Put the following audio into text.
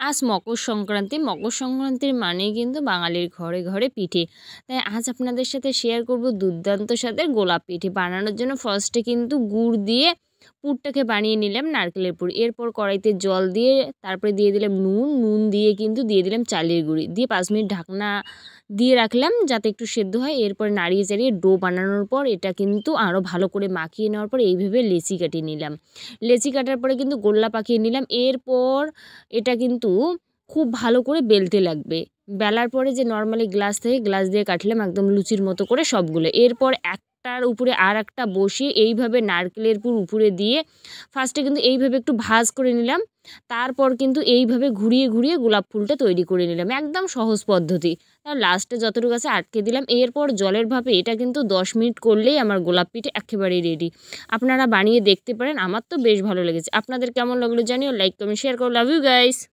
আজ মকর সংক্রান্তি। মকর সংক্রান্তির মানেই কিন্তু বাঙালির ঘরে ঘরে পিঠে। তাই আজ আপনাদের সাথে শেয়ার করব দুর্দান্ত স্বাদের গোলাপ পিঠে। বানানোর জন্য ফার্স্টে কিন্তু গুড় দিয়ে পুরটাকে বানিয়ে নিলাম, নারকেলের পুর। এরপর কড়াইতে জল দিয়ে তারপরে দিয়ে দিলাম নুন দিয়ে কিন্তু দিয়ে দিলাম চালের গুঁড়ি দিয়ে 5 মিনিট ঢাকনা দিয়ে রাখলাম যাতে একটু সেদ্ধ হয়। এরপর নাড়িয়ে চাড়িয়ে ডো বানানোর পর এটা কিন্তু আরও ভালো করে মাখিয়ে নেওয়ার পর এইভাবে লেচি কাটিয়ে নিলাম। লেচি কাটার পরে কিন্তু গোল্লা পাকিয়ে নিলাম। এরপর এটা কিন্তু খুব ভালো করে বেলতে লাগবে। বেলার পরে যে নর্মালি গ্লাস থেকে গ্লাস দিয়ে কাটলাম একদম লুচির মতো করে সবগুলো। এরপর একটার উপরে আর একটা বসিয়ে এইভাবে নারকেলের পুর উপরে দিয়ে ফার্স্টে কিন্তু এইভাবে একটু ভাঁজ করে নিলাম। তারপর কিন্তু এইভাবে ঘুরিয়ে ঘুরিয়ে গোলাপ ফুলটা তৈরি করে নিলাম, একদম সহজ পদ্ধতি। তার লাস্টে যতটুকু আছে আটকে দিলাম। এরপর জলের ভাপে এটা কিন্তু 10 মিনিট করলেই আমার গোলাপ পিঠে একেবারেই রেডি। আপনারা বানিয়ে দেখতে পারেন, আমার তো বেশ ভালো লেগেছে। আপনাদের কেমন লাগলো জানিও, লাইক কমেন্ট শেয়ার করো। Love you guys.